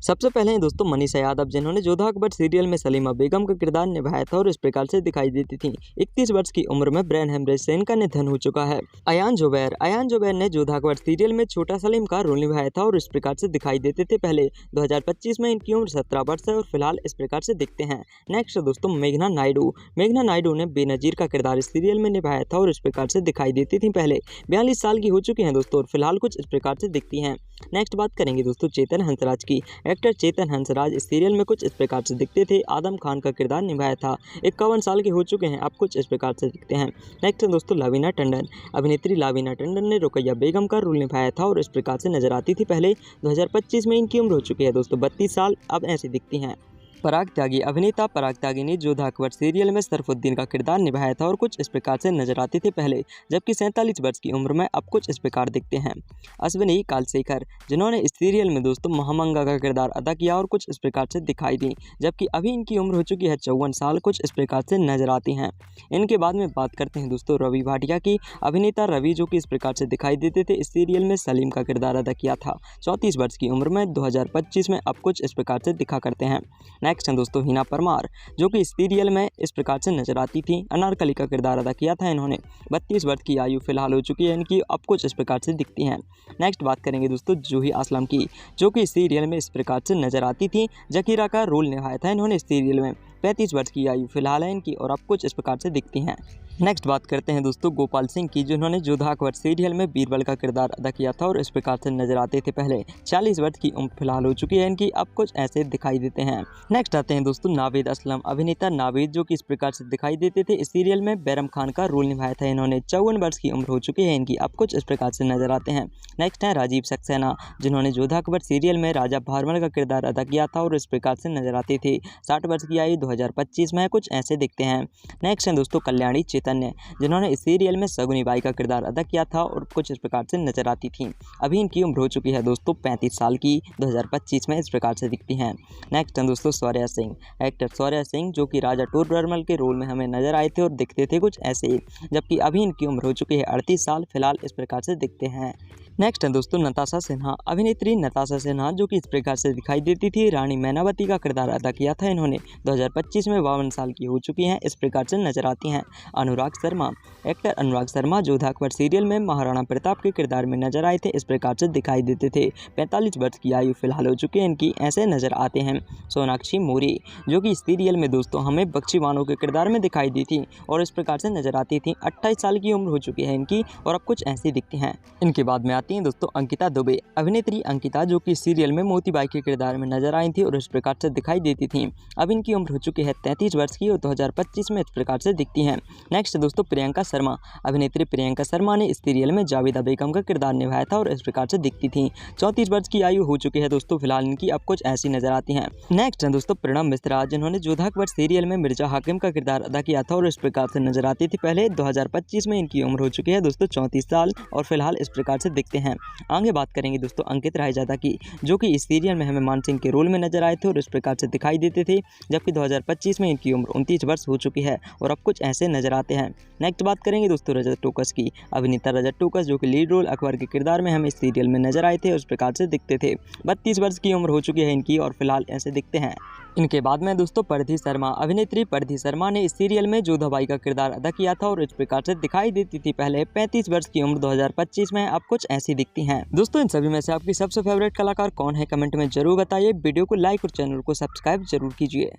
सबसे पहले हैं दोस्तों मनीषा यादव, जिन्होंने जोधा अकबर सीरियल में सलीमा बेगम का किरदार निभाया था और इस प्रकार से दिखाई देती थी। 31 वर्ष की उम्र में ब्रेन हेमरेज से इनका निधन हो चुका है। अयान जोबैर ने जोधा अकबर सीरियल में छोटा सलीम का रोल निभाया था और इस प्रकार से दिखाई देते थे पहले। 2025 में इनकी उम्र 17 वर्ष है और फिलहाल इस प्रकार से दिखते हैं। नेक्स्ट दोस्तों मेघना नायडू ने बेनजीर का किरदार इस सीरियल में निभाया था और इस प्रकार से दिखाई देती थी पहले। 42 साल की हो चुकी हैं दोस्तों और फिलहाल कुछ इस प्रकार से दिखती हैं। नेक्स्ट बात करेंगे दोस्तों चेतन हंसराज की। एक्टर चेतन हंसराज इस सीरियल में कुछ इस प्रकार से दिखते थे। आदम खान का किरदार निभाया था। 51 साल के हो चुके हैं, अब कुछ इस प्रकार से दिखते हैं। नेक्स्ट दोस्तों लवीना टंडन। अभिनेत्री लवीना टंडन ने रुकैया बेगम का रोल निभाया था और इस प्रकार से नजर आती थी पहले। 2025 में इनकी उम्र हो चुकी है दोस्तों 32 साल, अब ऐसी दिखती हैं। अभिनेता पराग त्यागी ने जोधा अकबर सीरियल में सरफुद्दीन का किरदार निभाया था और कुछ इस प्रकार से नजर आते थे पहले, जबकि 47 वर्ष की उम्र में अब कुछ इस प्रकार दिखते हैं। अश्विनी कालसेकर, जिन्होंने इस सीरियल में दोस्तों महामंगा का किरदार अदा किया और कुछ इस प्रकार से दिखाई दी, जबकि अभी इनकी उम्र हो चुकी है 54 साल, कुछ इस प्रकार से नजर आती हैं। इनके बाद में बात करते हैं दोस्तों रवि भाटिया की। अभिनेता रवि जो कि इस प्रकार से दिखाई देते थे, इस सीरियल में सलीम का किरदार अदा किया था। 34 वर्ष की उम्र में 2025 में अब कुछ इस प्रकार से दिखा करते हैं। नेक्स्ट है दोस्तों हिना परमार, जो कि इस सीरियल में इस प्रकार से नजर आती थी। अनारकली का किरदार अदा किया था इन्होंने। 32 वर्ष की आयु फिलहाल हो चुकी है इनकी, अब कुछ इस प्रकार से दिखती हैं। नेक्स्ट बात करेंगे दोस्तों जूही आसलम की, जो कि इस सीरियल में इस प्रकार से नजर आती थी। जकीरा का रोल निभाया था इन्होंने इस सीरियल में। 35 वर्ष की आयु फिलहाल है इनकी और अब कुछ इस प्रकार से दिखती हैं। नेक्स्ट बात करते हैं दोस्तों गोपाल सिंह की, जिन्होंने जोधा अकबर सीरियल में बीरबल का किरदार अदा किया था और इस प्रकार से नजर आते थे पहले। 40 वर्ष की उम्र फिलहाल हो चुकी है इनकी, अब कुछ ऐसे दिखाई देते हैं। नेक्स्ट आते हैं दोस्तों नावेद असलम। अभिनेता नावेद जो कि इस प्रकार से दिखाई देते थे, इस सीरियल में बैरम खान का रोल निभाया था इन्होंने। 54 वर्ष की उम्र हो चुकी है इनकी, अब कुछ इस प्रकार से नजर आते हैं। नेक्स्ट है राजीव सक्सेना, जिन्होंने जोधा अकबर सीरियल में राजा भारमल का किरदार अदा किया था और इस प्रकार से नजर आते थे। 60 वर्ष की आयु 2025 में कुछ ऐसे दिखते हैं। नेक्स्ट है दोस्तों कल्याणी चैतन्य, जिन्होंने इस सीरियल में सगुनी बाई का किरदार अदा किया था और कुछ इस प्रकार से नजर आती थी। अभी इनकी उम्र हो चुकी है दोस्तों 35 साल की, 2025 में इस प्रकार से दिखती हैं। नेक्स्ट है दोस्तों शौर्या सिंह। एक्टर शौर्या सिंह जो कि राजा टोडरमल के रोल में हमें नजर आए थे और दिखते थे कुछ ऐसे, जबकि अभी इनकी उम्र हो चुकी है 38 साल, फिलहाल इस प्रकार से दिखते हैं। नेक्स्ट है दोस्तों नताशा सिन्हा। अभिनेत्री नताशा सिन्हा जो कि इस प्रकार से दिखाई देती थी। रानी मैनावती का किरदार अदा किया था इन्होंने। 2025 में 52 साल की हो चुकी हैं, इस प्रकार से नजर आती हैं। अनुराग शर्मा। एक्टर अनुराग शर्मा जोधा अकबर सीरियल में महाराणा प्रताप के किरदार में नजर आए थे, इस प्रकार से दिखाई देते थे। 45 वर्ष की आयु फिलहाल हो चुकी है इनकी, ऐसे नजर आते हैं। सोनाक्षी मौर्य जो कि इस सीरियल में दोस्तों हमें बख्शीवानों के किरदार में दिखाई दी थी और इस प्रकार से नजर आती थी। 28 साल की उम्र हो चुकी है इनकी और अब कुछ ऐसी दिखती हैं। इनके बाद में आती हैं दोस्तों अंकिता दुबे। अभिनेत्री अंकिता जो कि सीरियल में मोतीबाई के किरदार में नजर आई थी और इस प्रकार से दिखाई देती थी। अब इनकी उम्र हो चुकी है 33 वर्ष की और 2025 में इस प्रकार से दिखती हैं। नेक्स्ट दोस्तों प्रियंका शर्मा। अभिनेत्री प्रियंका शर्मा ने इस सीरियल में जावेदा बेगम का किरदार निभाया था और इस प्रकार से दिखती थी। 34 वर्ष की आयु हो चुकी है दोस्तों फिलहाल इनकी, अब कुछ ऐसी नजर आती हैं। नेक्स्ट है दोस्तों प्रणब मिश्रा, जिन्होंने जोधा अकबर सीरियल में मिर्जा हाकिम का किरदार अदा किया था और इस प्रकार से नजर आती थी पहले। 2025 में इनकी उम्र हो चुकी है दोस्तों 34 साल और फिलहाल इस प्रकार से दिखते हैं। आगे बात करेंगे दोस्तों अंकित रायजादा की, जो कि इस सीरियल में हमें मानसिंह के रोल में नजर आए थे और इस प्रकार से दिखाई देते थे, जबकि 2025 में इनकी उम्र 29 वर्ष हो चुकी है और अब कुछ ऐसे नजर आते हैं। नेक्स्ट बात करेंगे दोस्तों रजत टोकस की। अभिनेता रजत टोकस जो कि लीड रोल अकबर के किरदार में हमें इस सीरियल में नजर आए थे और इस प्रकार से दिखते थे। 32 वर्ष की उम्र हो चुकी है इनकी और फिलहाल ऐसे दिखते हैं। इनके बाद में दोस्तों परधी शर्मा। अभिनेत्री परधी शर्मा ने इस सीरियल में जोधाबाई का किरदार अदा किया था और इस प्रकार से दिखाई देती थी पहले। 35 वर्ष की उम्र 2025 में अब कुछ ऐसी दिखती हैं। दोस्तों इन सभी में से आपकी सबसे फेवरेट कलाकार कौन है, कमेंट में जरूर बताइए। वीडियो को लाइक और चैनल को सब्सक्राइब जरूर कीजिए।